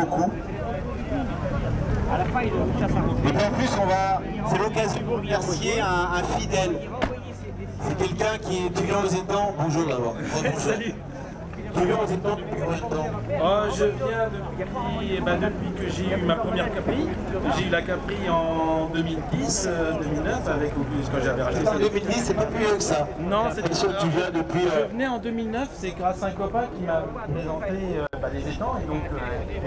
beaucoup. Et puis en plus, c'est l'occasion de remercier un fidèle. C'est quelqu'un qui est étudiant aux étangs. Bonjour d'abord. Salut. Étudiant aux étangs depuis combien de temps? Je viens depuis que j'ai eu ma première Capri. J'ai eu la Capri en 2010, 2009 avec Auguste quand j'avais racheté ça. En 2010, c'est pas plus vieux que ça. Non, c'est sûr que tu viens depuis. Je venais en 2009, c'est grâce à un copain qui m'a présenté les étangs. Et donc,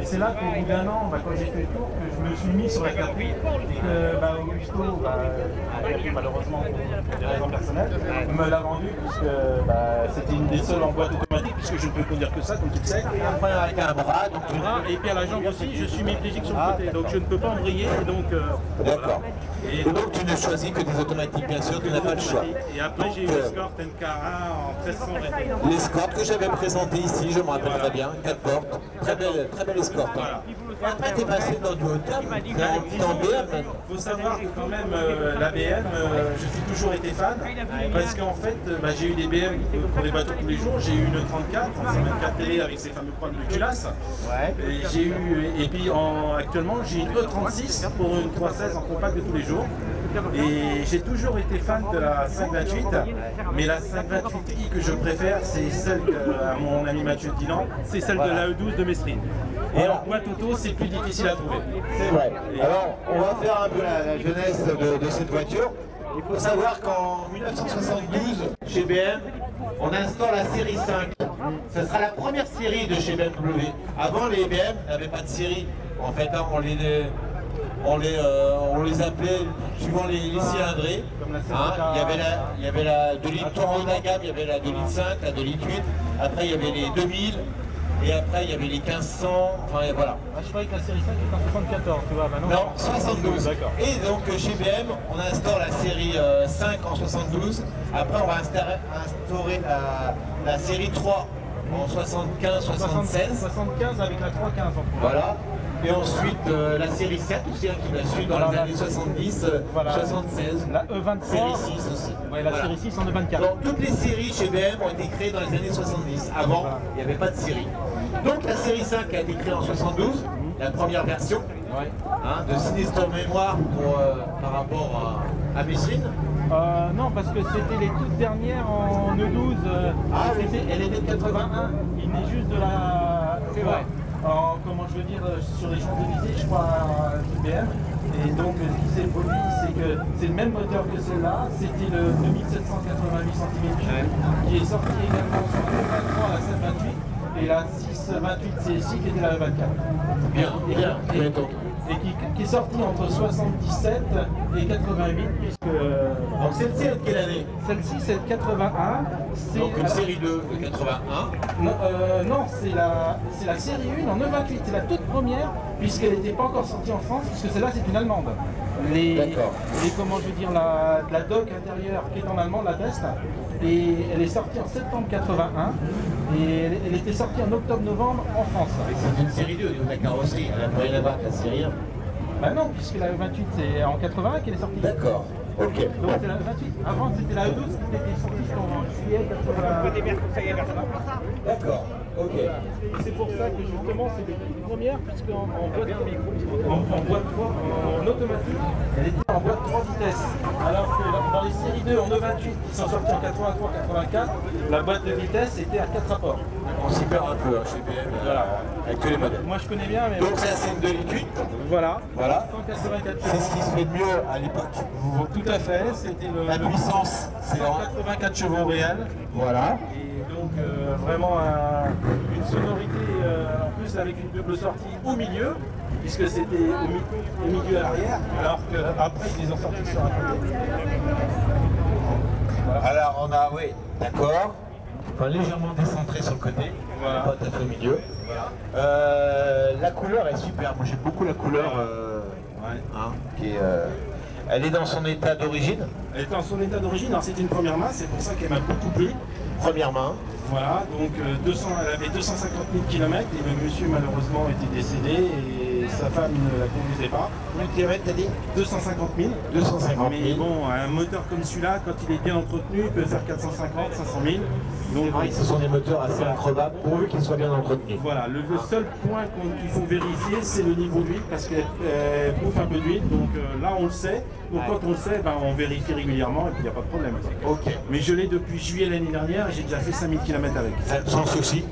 c'est là qu'au bout d'un an, quand j'ai fait le tour, que je me suis mis sur la Capri. Et que Augusto, malheureusement pour des raisons personnelles, me l'a vendu puisque c'était une des seules en boîte automatique, puisque je ne peux conduire que ça, comme tu le sais. Avec un bras, donc et puis à la jambe aussi, je suis hémiplégique sur le côté, donc je ne peux pas embrayer. Donc, d'accord. Voilà. Et donc tu ne choisis que des automatiques, bien sûr, tu n'as pas le choix. Et après j'ai eu l'Escort NK1 en 1300 GT. L'escorte que j'avais présenté ici, je me rappelle très bien, 4 portes, très belle escorte. Voilà. Après tu es passé dans du haut de gamme, dans BM. Il faut savoir que quand même la BM, je suis toujours été fan, parce qu'en fait j'ai eu des BM pour des bateaux tous les jours, j'ai eu une 34 télé avec ses fameux problèmes de culasse. Ouais. Et puis actuellement j'ai une E36 pour une 316 en compact de tous les jours. Et j'ai toujours été fan de la 528, mais la 528i que je préfère, c'est celle à mon ami Mathieu Dinan, c'est celle de la E12 de Mestrin. Et en boîte auto, c'est plus difficile à trouver. C'est vrai. Alors, on va faire un peu la jeunesse de cette voiture. Il faut savoir qu'en 1972, chez BM, on instaure la série 5. Ce sera la première série de chez BMW. Avant, les BM n'avaient pas de série. En fait, on les appelait suivant les cylindrés. Il y avait la 2 litres tout en haut de la gamme, il y avait la 2 litres 5, la 2 litres 8. Après, il y avait les 2000. Et après, il y avait les 1500, enfin voilà. Je croyais que la série 5 était en 74, tu vois, maintenant. Non, 72. Et donc, chez BM, on instaure la série 5 en 72. Après, on va instaurer la série 3 en 75, 76. 75 avec la 315 en plus. Voilà. Et ensuite, la série 7 aussi, qui va suivre dans les années 70, 76. La E23. Série 6 aussi. Ouais, la série 6 en E24. Donc, toutes les séries chez BM ont été créées dans les années 70. Avant, il n'y avait pas de série. Donc la série 5 a été créée en 72, la première version, de sinistre mémoire par rapport à Mestrin. Non, parce que c'était les toutes dernières en E12. Elle était de 81. Il venait juste de la. C'est vrai. Comment je veux dire, sur les Champs-Élysées, je crois, BM. Et donc, ce qui s'est produit, c'est que c'est le même moteur que celle-là. C'était le 2788 cm3 qui est sorti également sur la 23 à la 728 et la 628 CSI qui était la 24. Bien. Et qui est sorti entre 77 et 88, puisque... Donc celle-ci est de quelle année? Celle-ci c'est de 81. Donc une série 2 de 81. Non, c'est la série 1 en 98, c'est la toute première, puisqu'elle n'était pas encore sortie en France, puisque celle-là c'est une allemande. Comment je veux dire, la dock intérieure qui est en allemand, la test, et elle est sortie en septembre 81, et elle était sortie en octobre-novembre en France. C'est une série 2 au niveau de la carrosserie, elle n'a pas rien à voir avec la série 1. Bah non, puisque la E28 c'est en 81 qu'elle est sortie. D'accord, ok. Donc c'est la E28. Avant c'était la E12 qui était sortie en juillet 81. D'accord, ok. C'est pour ça que justement c'est les premières, puisqu'en boîte 3, en automatique, elle était en boîte 3 vitesses. Alors que dans les séries 2 en E28 qui sont sorties en 83-84, la boîte de vitesse était à 4 rapports. On s'y perd un peu chez BM, avec tous les modèles. Moi je connais bien, mais... Donc ça c'est une 2 litres 8. Voilà. 184 c'est ce qui se fait de mieux à l'époque. Tout à fait, c'était la puissance, c'est 184 chevaux réels. Voilà. Et donc vraiment une sonorité, en plus avec une double sortie au milieu, puisque c'était au milieu à l'arrière, alors qu'après ils les ont sortis sur un côté. Voilà. Alors on a, oui, d'accord. Enfin, légèrement décentré sur le côté, voilà. Pas tout à fait au milieu. Voilà. La couleur est super, moi j'aime beaucoup la couleur, elle est dans son état d'origine. Elle est dans son état d'origine, alors c'était une première main, c'est pour ça qu'elle m'a beaucoup plu. Première main. Voilà, donc elle avait 250 000 km et le monsieur malheureusement était décédé et sa femme ne la conduisait pas. Combien de kilomètres t'as dit? 250 000. 250 000. Mais bon, un moteur comme celui-là, quand il est bien entretenu, il peut faire 450, 500 000. Donc ce sont des moteurs assez increvables pourvu qu'ils soient bien entretenus. Voilà, le seul point qu'il faut vérifier, c'est le niveau d'huile, parce qu'elle bouffe un peu d'huile. Donc là, on le sait. Donc quand on le sait, ben, on vérifie régulièrement et puis il n'y a pas de problème. Ok. Mais je l'ai depuis juillet l'année dernière et j'ai déjà fait 5000 km avec. Sans souci?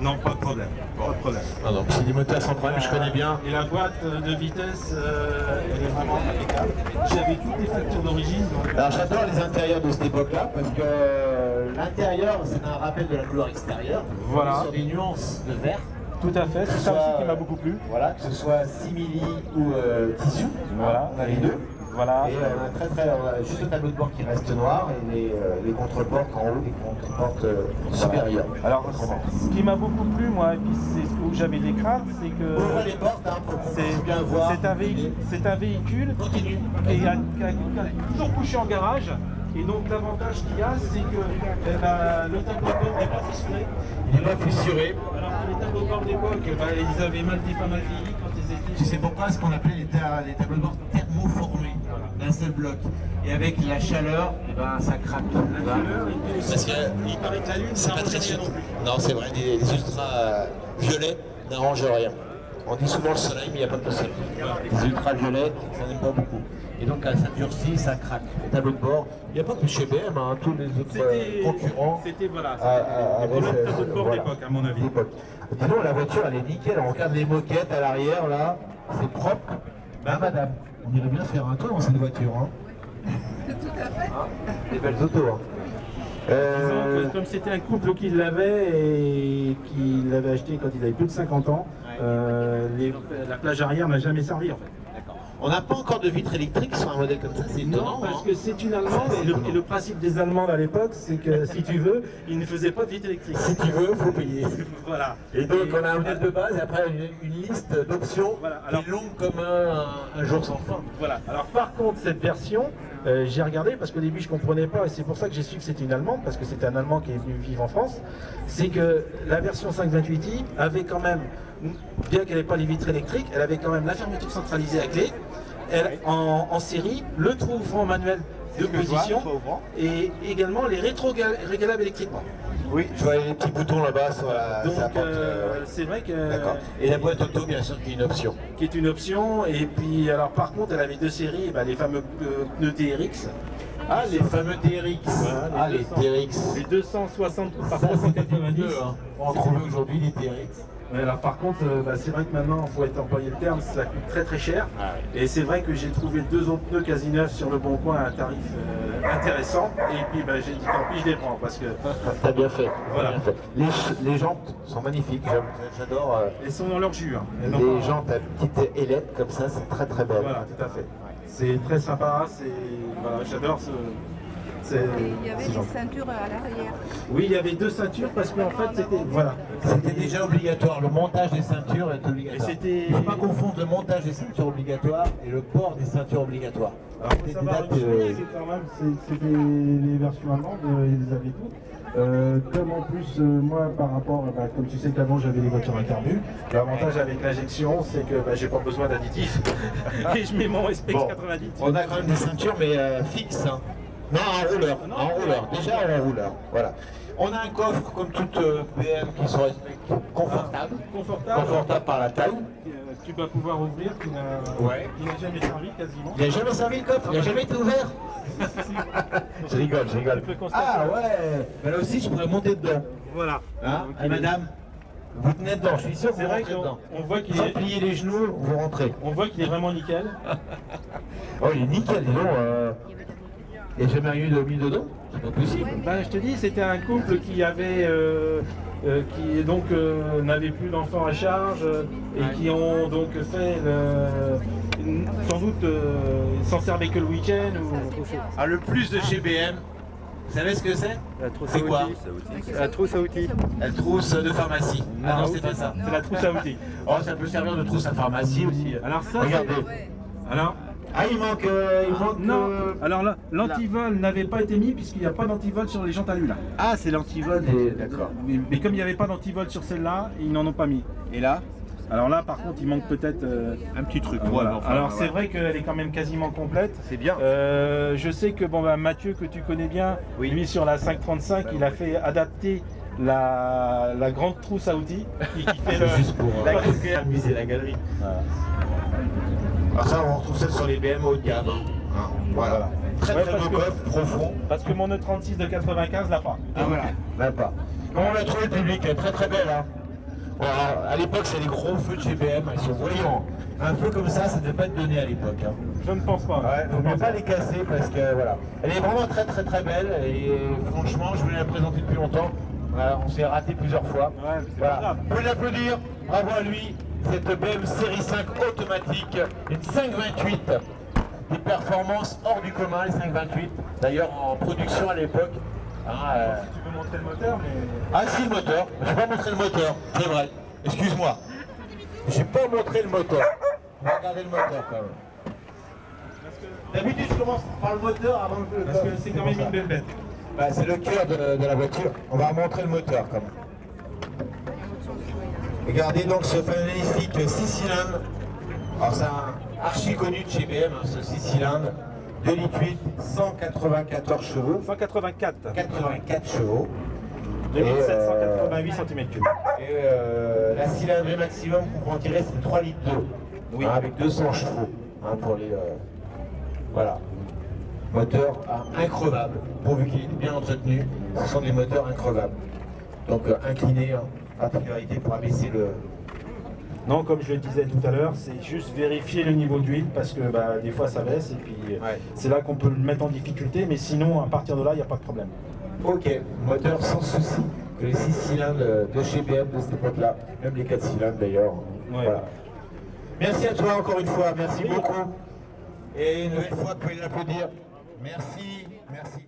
Non, pas de problème. Pas de problème. Non, donc c'est des moteurs sans problème, je connais bien. Et la boîte de vitesse, elle est vraiment impeccable. J'avais toutes les factures d'origine. Alors j'adore les intérieurs de cette époque-là parce que l'intérieur, c'est un rappel de la couleur extérieure. Voilà. Sur des nuances de vert. Tout à fait, c'est ça aussi qui m'a beaucoup plu. Voilà, que ce soit simili ou tissu. Voilà, on a les deux. Voilà. Et on a juste le tableau de bord qui reste noir et les contre-portes en haut, les contre-portes supérieures. Alors, ce qui m'a beaucoup plu, moi, et puis c'est où j'avais des craintes, c'est que ouvre les portes hein, pour qu'on puisse bien voir. C'est un véhicule qui est toujours couché en garage. Et donc l'avantage qu'il y a, c'est que le tableau de bord n'est pas fissuré. Il n'est pas fissuré. Alors que les tableaux de bord d'époque, ils avaient pas mal vieilli quand ils étaient... Tu sais pourquoi? Ce qu'on appelait les tableaux de bord thermoformés d'un seul bloc. Et avec la chaleur, eh ben, ça craque. Parce qu'il paraît que la lune, c'est pas très sûr. Non, c'est vrai, les ultraviolets n'arrangent rien. On dit souvent le soleil, mais il n'y a pas que le soleil. Les ultraviolets, ça n'aime pas beaucoup. Et donc quand ça durcit, ça craque. Les tableaux de bord, il n'y a pas que chez BM, hein, tous les autres concurrents. C'était le tableau de bord d'époque, à mon avis. Dis donc, la voiture, elle est nickel. On regarde les moquettes à l'arrière, là. C'est propre. Ah, madame, on irait bien faire un tour dans cette voiture. Hein. Tout à fait. Hein, des belles autos. Hein. Disons que comme c'était un couple qui l'avait et qui l'avait acheté quand il avait plus de 50 ans, la plage arrière n'a jamais servi en fait. On n'a pas encore de vitre électrique sur un modèle comme ça, c'est étonnant. Non, parce que c'est une Allemande et le principe des Allemands à l'époque, c'est que si tu veux, ils ne faisaient pas de vitre électrique. Si tu veux, il faut payer. Voilà. Et donc on a un modèle de base et après une liste d'options qui est longue comme un jour sans fin. Voilà. Alors par contre, cette version, j'ai regardé parce qu'au début je ne comprenais pas et c'est pour ça que j'ai su que c'était une Allemande, parce que c'était un Allemand qui est venu vivre en France, c'est que la version 528i avait quand même, bien qu'elle n'ait pas les vitres électriques, elle avait quand même la fermeture centralisée à clé, en série, le trou ouvrant manuel de position et également les rétro-réglables électriquement. Oui, je vois les petits boutons là-bas sur la porte. C'est vrai que... D'accord. Et la boîte auto, bien sûr, qui est une option. Qui est une option, et puis alors par contre elle avait deux séries, les fameux pneus TRX. Ah, les fameux TRX. Voilà, les TRX. Les 260 par 390. On en trouve aujourd'hui des TRX. Ouais, alors par contre, c'est vrai que maintenant, il faut être employé le terme, ça coûte très très cher. Ah, oui. Et c'est vrai que j'ai trouvé deux autres pneus quasi neufs sur le bon coin à un tarif intéressant. Et puis j'ai dit tant pis, je les prends parce que... T'as bien fait. Voilà. Bien fait. Les jantes sont magnifiques, j'adore. Elles sont dans leur jus. Hein. Les jantes à petite ailette comme ça, c'est très très belle. Voilà, tout à fait. C'est très sympa, voilà, j'adore ce... Il y avait des ceintures à l'arrière. Oui, il y avait deux ceintures parce qu'en fait c'était... Voilà. C'était déjà obligatoire, le montage des ceintures est obligatoire. Il ne faut pas confondre le montage des ceintures obligatoires et le port des ceintures obligatoires. Alors il faut savoir une chose, c'est quand même, c'était les versions allemandes, ils les avaient toutes. Comme en plus, moi par rapport, comme tu sais qu'avant j'avais les voitures à carbu, l'avantage avec l'injection c'est que j'ai pas besoin d'additifs et je mets mon SPX 90. On a quand même des ceintures mais fixes. Hein. Non, en rouleur, déjà en rouleur, voilà. On a un coffre comme toute BM qui sont confortable par la taille. Tu vas pouvoir ouvrir, qui n'a jamais servi quasiment. Il n'a jamais servi le coffre, il n'a jamais été ouvert. Je rigole. Ah ouais, mais là aussi je pourrais monter dedans. Voilà. Hein, et madame, vous tenez dedans, je suis sûr que vous rentrez dedans. On voit qu'il sans plier les genoux, vous rentrez. On voit qu'il est vraiment nickel. Oh, il est nickel, dis donc. Il n'y a jamais eu de mis dedans, c'est pas possible. Je te dis, c'était un couple qui avait, qui donc n'avait plus d'enfants à charge et qui ont donc fait, sans doute, s'en servaient que le week-end. Le plus de chez BM, vous savez ce que c'est? C'est quoi? La trousse à outils. La trousse de pharmacie. Ah non, c'est pas ça. C'est la trousse à outils. Oh, ça peut servir de trousse à pharmacie aussi. Alors ça, regardez. Alors ah, il manque non, alors là, l'antivol n'avait pas été mis puisqu'il n'y a pas d'antivol sur les jantes à lui là. Ah, c'est l'antivol, d'accord. Mais comme il n'y avait pas d'antivol sur celle-là, ils n'en ont pas mis. Et là? Alors là, par contre, il manque peut-être un petit truc. Voilà. Enfin, alors c'est vrai qu'elle est quand même quasiment complète. C'est bien. Je sais que bon, bah, Mathieu, que tu connais bien, Oui. lui sur la 535, il a fait adapter la grande trousse à outils qui fait le... Juste pour amuser la galerie. Voilà. Alors ça, on retrouve ça sur les BM haut de gamme. Hein. Voilà. Très Ouais, très parce beau que- coffre, profond. Parce que mon E36 de 95 l'a pas. Ah voilà, là pas. Comment on l'a trouvé le public? Très très belle. Hein. Bon, alors, à l'époque, c'est les gros feux de chez BM, ils sont voyants. Un feu comme ça ne devait pas être donné à l'époque. Hein. Je ne pense pas. Ouais, faut mieux pas les casser parce que voilà. Elle est vraiment très très très belle et franchement, je voulais la présenter depuis longtemps. Voilà, on s'est raté plusieurs fois. Ouais, c'est pas Voilà. grave. Vous pouvez l'applaudir, bravo à lui. Cette BM série 5 automatique, une 528. Des performances hors du commun, les 528. D'ailleurs en production à l'époque. Hein, Si tu veux montrer le moteur, mais... Ah si, le moteur. Je vais pas montrer le moteur, c'est vrai. Excuse-moi. J'ai pas montré le moteur. On va regarder le moteur quand même. D'habitude, je commence par le moteur avant que... Parce que c'est quand même une belle bête. Bah, c'est le cœur de la voiture. On va montrer le moteur quand même. Regardez donc ce magnifique 6 cylindres. Alors c'est un archi connu de chez BM, hein, ce 6 cylindres. 2 litres 8, 194 chevaux. 184. 84 chevaux. 2788 cm3. Et la cylindrée maximum qu'on peut en tirer, c'est 3 litres d'eau. Oui. Hein, avec 200 chevaux. Hein, pour les... voilà. Moteur increvable. Pourvu qu'il est bien entretenu, ce sont des moteurs increvables. Donc inclinés, hein, particularité pour abaisser le... Non, comme je le disais tout à l'heure, c'est juste vérifier le niveau d'huile parce que bah, des fois ça baisse et puis Ouais. c'est là qu'on peut le mettre en difficulté, mais sinon à partir de là, il n'y a pas de problème. Ok, moteur sans souci. Que les 6 cylindres de chez BM de cette époque-là, même les 4 cylindres d'ailleurs. Ouais. Voilà. Merci à toi encore une fois, merci beaucoup. Et une nouvelle fois, vous pouvez l'applaudir. Merci, merci.